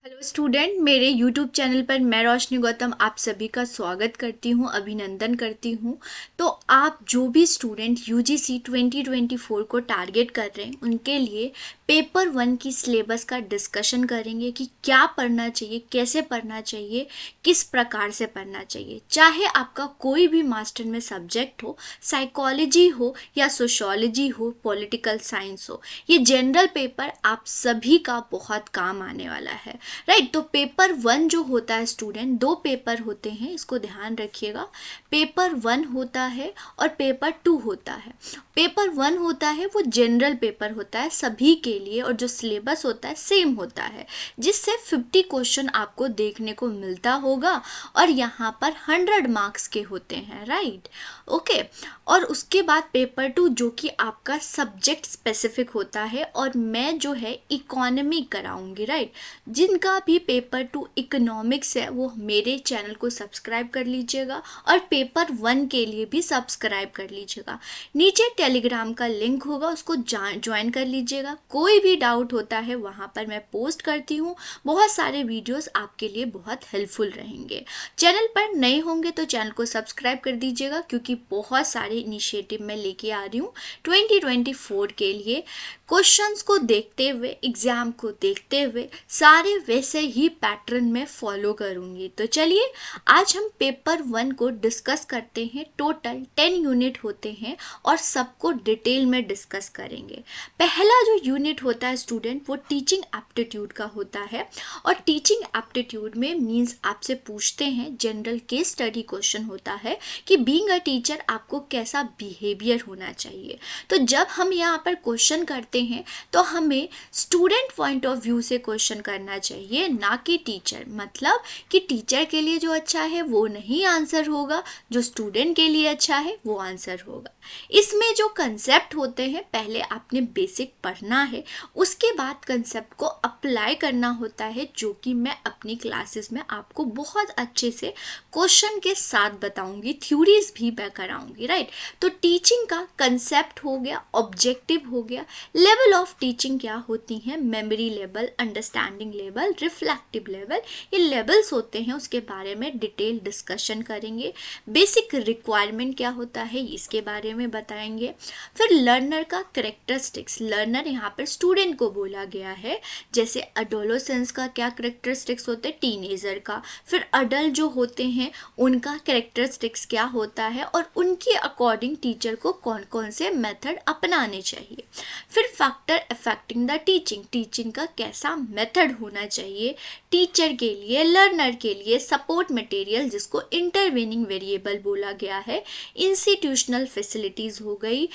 Hello student, मेरे YouTube channel पर मैं रोशनी गौतम आप सभी का स्वागत करती हूँ, अभिनंदन करती हूँ। तो आप जो भी स्टूडेंट यूजीसी 2024 को टारगेट कर रहे हैं उनके लिए पेपर 1 की सिलेबस का डिस्कशन करेंगे कि क्या पढ़ना चाहिए, कैसे पढ़ना चाहिए, किस प्रकार से पढ़ना चाहिए। चाहे आपका कोई भी मास्टर में सब्जेक्ट हो, साइकोलॉजी हो या सोशोलॉजी हो, पॉलिटिकल साइंस हो, ये जनरल पेपर आप सभी का बहुत काम आने वाला है। राइट, तो पेपर 1 जो होता है स्टूडेंट, 2 पेपर होते हैं, इसको ध्यान रखिएगा। पेपर 1 होता है और पेपर 2 होता है। पेपर 1 होता है वो जनरल पेपर होता है सभी के लिए और जो सिलेबस होता है सेम होता है, जिससे 50 क्वेश्चन आपको देखने को मिलता होगा और यहाँ पर 100 मार्क्स के होते हैं। Right, okay. और उसके बाद पेपर 2 जो कि आपका सब्जेक्ट स्पेसिफिक होता है और मैं जो है इकोनॉमी कराऊंगी। राइट, जिनका भी पेपर 2 इकोनॉमिक्स है वो मेरे चैनल को सब्सक्राइब कर लीजिएगा और पेपर 1 के लिए भी सब्सक्राइब कर लीजिएगा। नीचे टेलीग्राम का लिंक होगा, उसको ज्वाइन कर लीजिएगा। कोई भी डाउट होता है वहाँ पर मैं पोस्ट करती हूँ, बहुत सारे वीडियोस आपके लिए बहुत हेल्पफुल रहेंगे। चैनल पर नए होंगे तो चैनल को सब्सक्राइब कर दीजिएगा, क्योंकि बहुत सारे इनिशिएटिव मैं लेके आ रही हूँ 2024 के लिए। क्वेश्चंस को देखते हुए, एग्जाम को देखते हुए सारे वैसे ही पैटर्न में फॉलो करूंगी। तो चलिए आज हम पेपर 1 को डिस्कस करते हैं। टोटल 10 यूनिट होते हैं और सबको डिटेल में डिस्कस करेंगे। पहला जो यूनिट होता है स्टूडेंट वो टीचिंग एप्टीट्यूड का होता है और टीचिंग एप्टीट्यूड में मीन्स आपसे पूछते हैं, जनरल केस स्टडी क्वेश्चन होता है कि बीइंग अ टीचर आपको कैसा बिहेवियर होना चाहिए। तो जब हम यहाँ पर क्वेश्चन करते हैं तो हमें स्टूडेंट पॉइंट ऑफ व्यू से क्वेश्चन करना चाहिए, ना कि टीचर। मतलब कि टीचर के लिए जो अच्छा है वो नहीं आंसर होगा, जो स्टूडेंट के लिए अच्छा है वो आंसर होगा। इसमें जो कंसेप्ट होते हैं पहले आपने बेसिक पढ़ना है, उसके बाद कंसेप्ट को अप्लाई करना होता है, जो कि मैं अपनी क्लासेस में आपको बहुत अच्छे से क्वेश्चन के साथ बताऊंगी, थ्योरीज भी मैं कराऊंगी। राइट, तो टीचिंग का कंसेप्ट हो गया, ऑब्जेक्टिव हो गया, लेवल ऑफ टीचिंग क्या होती हैं, memory level, understanding level, reflective level, ये लेवल्स होते हैं, उसके बारे में डिटेल डिस्कशन करेंगे। बेसिक रिक्वायरमेंट क्या होता है इसके बारे में बताएंगे। फिर लर्नर का करेक्टरिस्टिक्स, लर्नर यहाँ पर स्टूडेंट को बोला गया है, जैसे अडोलोसेंस का क्या करेक्टरिस्टिक्स होते हैं, टीनेजर का। फिर अडल्ट जो होते हैं उनका करेक्टरिस्टिक्स क्या होता है और उनके अकॉर्डिंग टीचर को कौन कौन से मेथड अपनाने चाहिए। फिर factor affecting the teaching, teaching का कैसा मेथड होना चाहिए टीचर के लिए, लर्नर के लिए, सपोर्ट मटेरियल जिसको इंटरवेनिंग वेरिएबल बोला गया है, इंस्टीट्यूशनल फैसिलिटीज़ हो गई,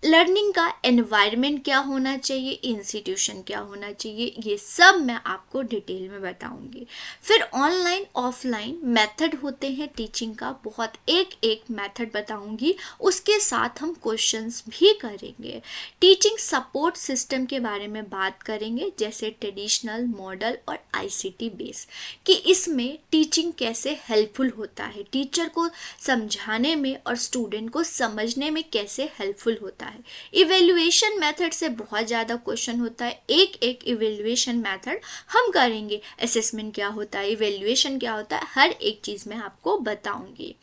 लर्निंग का एनवायरनमेंट क्या होना चाहिए, इंस्टीट्यूशन क्या होना चाहिए, ये सब मैं आपको डिटेल में बताऊंगी। फिर ऑनलाइन ऑफलाइन मेथड होते हैं टीचिंग का, बहुत एक एक मेथड बताऊंगी, उसके साथ हम क्वेश्चंस भी करेंगे। टीचिंग सपोर्ट सिस्टम के बारे में बात करेंगे, जैसे ट्रेडिशनल, मॉडल और आईसीटी बेस, कि इसमें टीचिंग कैसे हेल्पफुल होता है, टीचर को समझाने में और स्टूडेंट को समझने में कैसे हेल्पफुल होता है। इवेल्युएशन मेथड से बहुत ज़्यादा क्वेश्चन होता है, एक एक इवेल्युएशन मेथड हम करेंगे। असेसमेंट क्या होता है, इवेल्युएशन क्या होता है, हर एक चीज़ में आपको बताऊंगी।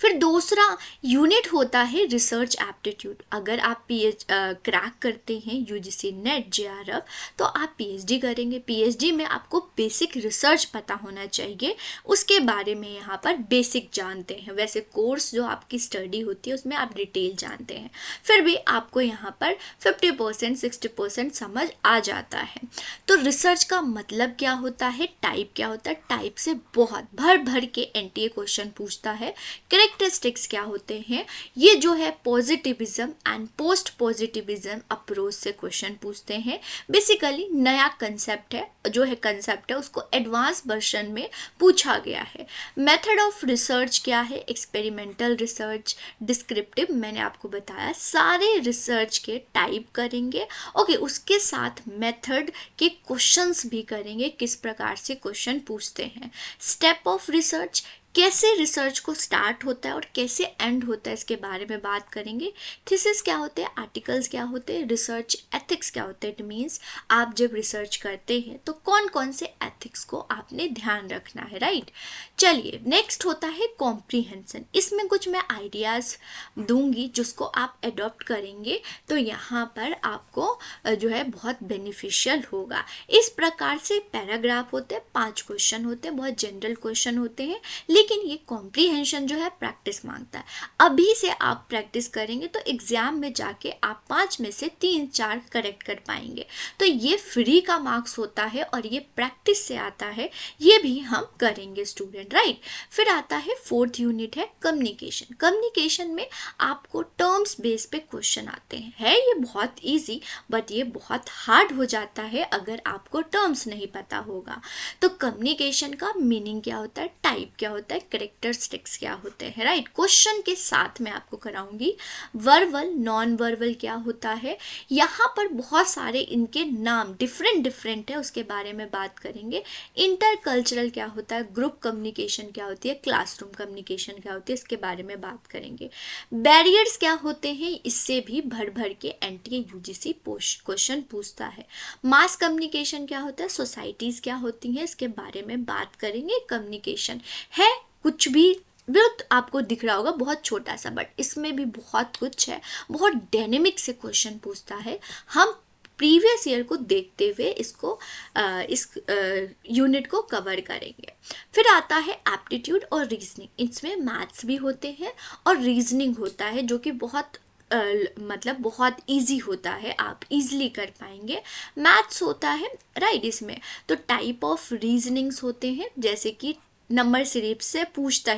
फिर दूसरा यूनिट होता है रिसर्च एप्टीट्यूड। अगर आप क्रैक करते हैं यूजीसी नेट जेआरएफ तो आप पीएचडी करेंगे। पीएचडी में आपको बेसिक रिसर्च पता होना चाहिए, उसके बारे में यहाँ पर बेसिक जानते हैं। वैसे कोर्स जो आपकी स्टडी होती है उसमें आप डिटेल जानते हैं, फिर भी आपको यहाँ पर 50% 60% समझ आ जाता है। तो रिसर्च का मतलब क्या होता है, टाइप क्या होता है, टाइप से बहुत भर भर के एनटीए क्वेश्चन पूछता है। करेक्टरिस्टिक्स क्या होते हैं, ये जो है positivism and post positivism approach से क्वेश्चन पूछते हैं। बेसिकली नया कंसेप्ट है, जो है कंसेप्ट है उसको एडवांस वर्जन में पूछा गया है। मेथड ऑफ रिसर्च क्या है, एक्सपेरिमेंटल रिसर्च, डिस्क्रिप्टिव, मैंने आपको बताया सारे रिसर्च के टाइप करेंगे। ओके, उसके साथ मेथड के क्वेश्चंस भी करेंगे, किस प्रकार से क्वेश्चन पूछते हैं। स्टेप ऑफ रिसर्च, कैसे रिसर्च को स्टार्ट होता है और कैसे एंड होता है इसके बारे में बात करेंगे। थीसिस क्या होते हैं, आर्टिकल्स क्या होते हैं, रिसर्च एथिक्स क्या होते हैं। इट मीन्स आप जब रिसर्च करते हैं तो कौन कौन से एथिक्स को आपने ध्यान रखना है, राइट। चलिए नेक्स्ट होता है कॉम्प्रीहेंशन। इसमें कुछ मैं आइडियाज़ दूंगी जिसको आप एडॉप्ट करेंगे तो यहाँ पर आपको जो है बहुत बेनिफिशियल होगा। इस प्रकार से पैराग्राफ होते हैं, 5 क्वेश्चन होते हैं, बहुत जनरल क्वेश्चन होते हैं, लेकिन ये कॉम्प्रीहेंशन जो है प्रैक्टिस मांगता है। अभी से आप प्रैक्टिस करेंगे तो एग्जाम में जाके आप 5 में से 3-4 करेक्ट कर पाएंगे। तो ये फ्री का मार्क्स होता है और ये प्रैक्टिस से आता है, ये भी हम करेंगे स्टूडेंट, राइट। फिर आता है 4th यूनिट है कम्युनिकेशन। कम्युनिकेशन में आपको टर्म्स बेस पे क्वेश्चन आते हैं, है ये बहुत ईजी, बट ये बहुत हार्ड हो जाता है अगर आपको टर्म्स नहीं पता होगा। तो कम्युनिकेशन का मीनिंग क्या होता है, टाइप क्या होता है, कैरेक्टरिस्टिक्स क्या होते हैं, राइट। क्वेश्चन के साथ मैं आपको कराऊंगी वर्बल नॉन वर्बल क्या होता है। यहाँ पर बहुत सारे इनके नाम डिफरेंट है, उसके बारे में बात करेंगे। इंटरकल्चरल क्या होता है, ग्रुप कम्युनिकेशन क्या होती है, क्लासरूम कम्युनिकेशन क्या होती है, इसके बारे में बात करेंगे। बैरियर्स क्या होते हैं, इससे भी भर भर के एनटीए यूजीसी क्वेश्चन पूछता है। मास कम्युनिकेशन क्या होता है, सोसाइटीज क्या होती हैं, इसके बारे में बात करेंगे। कम्युनिकेशन है कुछ भी तो आपको दिख रहा होगा बहुत छोटा सा, बट इसमें भी बहुत कुछ है, बहुत डायनेमिक से क्वेश्चन पूछता है। हम प्रीवियस ईयर को देखते हुए इस यूनिट को कवर करेंगे। फिर आता है एप्टीट्यूड और रीजनिंग। इसमें मैथ्स भी होते हैं और रीजनिंग होता है जो कि बहुत मतलब बहुत इजी होता है, आप इजीली कर पाएंगे। मैथ्स होता है, राइट। इसमें तो टाइप ऑफ रीजनिंग्स होते हैं, जैसे कि नंबर सीरीज से पूछता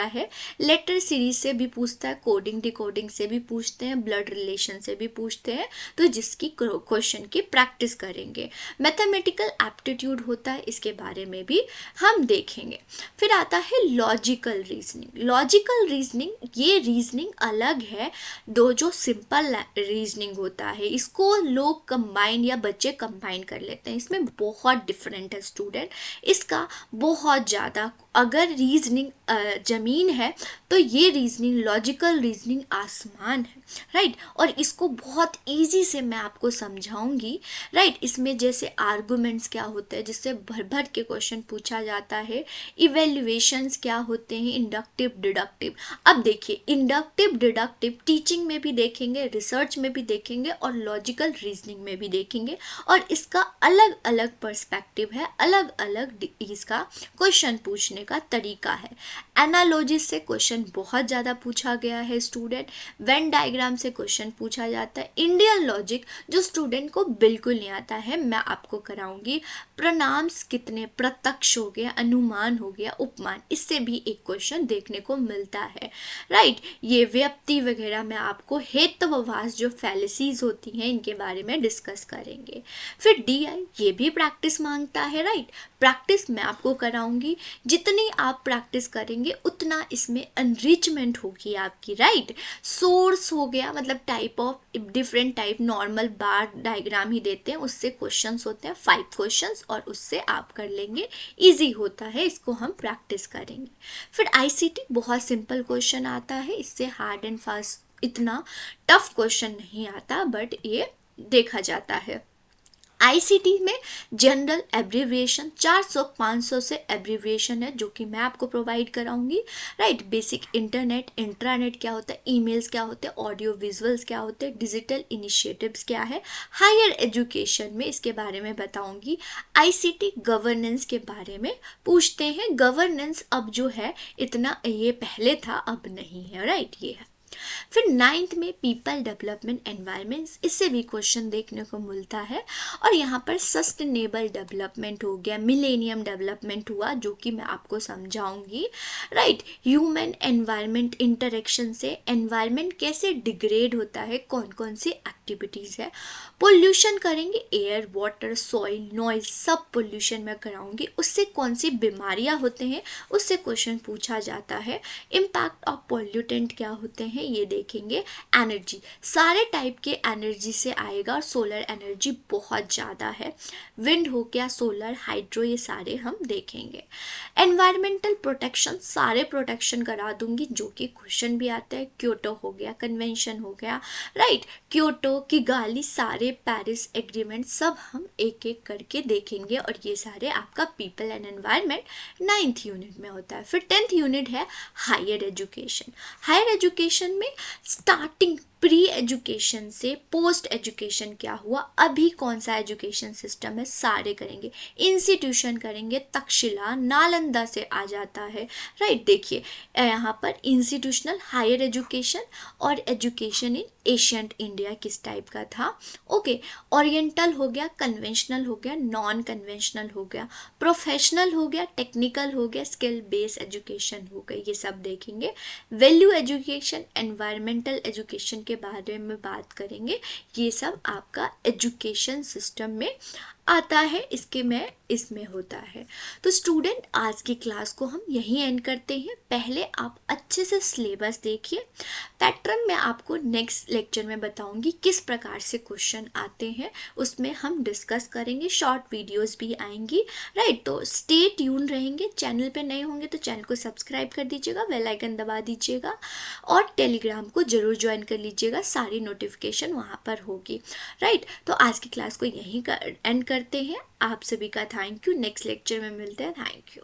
है, लेटर सीरीज से भी पूछता है, कोडिंग डिकोडिंग से भी पूछते हैं, ब्लड रिलेशन से भी पूछते हैं, तो जिसकी क्वेश्चन की प्रैक्टिस करेंगे। मैथमेटिकल एप्टीट्यूड होता है, इसके बारे में भी हम देखेंगे। फिर आता है लॉजिकल रीजनिंग। लॉजिकल रीजनिंग, ये रीजनिंग अलग है, दो जो सिंपल रीजनिंग होता है इसको लोग कंबाइन या बच्चे कंबाइन कर लेते हैं, इसमें बहुत डिफरेंट है स्टूडेंट। इसका बहुत ज़्यादा, अगर रीजनिंग जमीन है तो ये रीजनिंग लॉजिकल रीजनिंग आसमान है, राइट। और इसको बहुत इजी से मैं आपको समझाऊंगी, राइट। इसमें जैसे आर्गुमेंट्स क्या होते हैं जिससे भर भर के क्वेश्चन पूछा जाता है, इवेल्युएशंस क्या होते हैं, इंडक्टिव डिडक्टिव। अब देखिए इंडक्टिव डिडक्टिव टीचिंग में भी देखेंगे, रिसर्च में भी देखेंगे और लॉजिकल रीजनिंग में भी देखेंगे, और इसका अलग अलग पर्सपेक्टिव है, अलग अलग इसका क्वेश्चन पूछने का तरीका है। एनालॉजी से क्वेश्चन बहुत ज़्यादा पूछा गया है स्टूडेंट, वेन डायग्राम से क्वेश्चन पूछा जाता है। इंडियन लॉजिक जो स्टूडेंट को बिल्कुल नहीं आता है, मैं आपको कराऊंगी। प्रनाम्स कितने, प्रत्यक्ष हो गया, अनुमान हो गया, उपमान, इससे भी एक क्वेश्चन देखने को मिलता है, राइट। ये व्याप्ति वगैरह में आपको हेतुवाद जो फैलेसीज होती हैं इनके बारे में डिस्कस करेंगे। फिर डीआई, ये भी प्रैक्टिस मांगता है, राइट। प्रैक्टिस मैं आपको कराऊंगी, जितनी आप प्रैक्टिस करेंगे उतना इसमें एनरिचमेंट होगी आपकी, राइट। सोर्स हो गया, मतलब type of different type, normal bar diagram ही देते हैं, उससे क्वेश्चंस होते हैं 5 क्वेश्चंस, और उससे आप कर लेंगे, इजी होता है, इसको हम प्रैक्टिस करेंगे। फिर आईसीटी, बहुत सिंपल क्वेश्चन आता है, इससे हार्ड एंड फास्ट इतना टफ क्वेश्चन नहीं आता, बट ये देखा जाता है। आईसीटी में जनरल एब्रीविएशन 400-500 से एब्रीविएशन है जो कि मैं आपको प्रोवाइड कराऊंगी, राइट। बेसिक इंटरनेट, इंट्रानेट क्या होता है, ईमेल्स क्या होते हैं, ऑडियो विजुअल्स क्या होते हैं, डिजिटल इनिशिएटिव्स क्या है, हायर एजुकेशन में इसके बारे में बताऊंगी। आईसीटी गवर्नेंस के बारे में पूछते हैं, गवर्नेंस अब जो है इतना, ये पहले था अब नहीं है, राइट, ये है। फिर 9th में पीपल डेवलपमेंट एनवायरमेंट्स, इससे भी क्वेश्चन देखने को मिलता है, और यहाँ पर सस्टेनेबल डेवलपमेंट हो गया, मिलेनियम डेवलपमेंट हुआ जो कि मैं आपको समझाऊंगी, राइट। ह्यूमन एनवायरमेंट इंटरेक्शन से एनवायरमेंट कैसे डिग्रेड होता है, कौन कौन सी एक्टिविटीज है। पोल्यूशन करेंगे, एयर, वाटर, सॉइल, नॉइज, सब पोल्यूशन में कराऊंगी, उससे कौन सी बीमारियां होते हैं उससे क्वेश्चन पूछा जाता है। इम्पैक्ट ऑफ पॉल्यूटेंट क्या होते हैं, हैं ये देखेंगे। एनर्जी सारे टाइप के एनर्जी से आएगा और सोलर एनर्जी बहुत ज़्यादा है। विंड हो गया, सोलर, हाइड्रो, ये सारे हम देखेंगे। एनवायरमेंटल प्रोटेक्शन सारे प्रोटेक्शन करा दूंगी जो कि क्वेश्चन भी आता है। क्योटो हो गया, कन्वेंशन हो गया, राइट, क्योटो, किगाली, सारे पेरिस एग्रीमेंट सब हम एक एक करके देखेंगे। और ये सारे आपका people and environment 9th unit में होता है। फिर 10th यूनिट है हायर एजुकेशन। हायर एजुकेशन में स्टार्टिंग प्री एजुकेशन से पोस्ट एजुकेशन क्या हुआ, अभी कौन सा एजुकेशन सिस्टम है, सारे करेंगे। इंस्टीट्यूशन करेंगे, तक्षशिला, नालंदा से आ जाता है, राइट। देखिए यहाँ पर इंस्टीट्यूशनल हायर एजुकेशन और एजुकेशन इन एशियंट इंडिया किस टाइप का था। ओके, ओरिएंटल हो गया, कन्वेंशनल हो गया, नॉन कन्वेंशनल हो गया, प्रोफेशनल हो गया, टेक्निकल हो गया, स्किल बेस्ड एजुकेशन हो गई, ये सब देखेंगे। वैल्यू एजुकेशन, एनवायरमेंटल एजुकेशन के बारे में बात करेंगे। ये सब आपका एजुकेशन सिस्टम में आता है, इसमें होता है। तो स्टूडेंट आज की क्लास को हम यहीं एंड करते हैं। पहले आप अच्छे से सिलेबस देखिए। पैटर्न में आपको नेक्स्ट लेक्चर में बताऊंगी किस प्रकार से क्वेश्चन आते हैं, उसमें हम डिस्कस करेंगे। शॉर्ट वीडियोस भी आएंगी, राइट। तो स्टे ट्यून रहेंगे। चैनल पे नए होंगे तो चैनल को सब्सक्राइब कर दीजिएगा, बेल आइकन दबा दीजिएगा और टेलीग्राम को जरूर ज्वाइन कर लीजिएगा, सारी नोटिफिकेशन वहाँ पर होगी, राइट। तो आज की क्लास को यहीं एंड करते हैं। आप सभी का थैंक यू। नेक्स्ट लेक्चर में मिलते हैं। Thank you.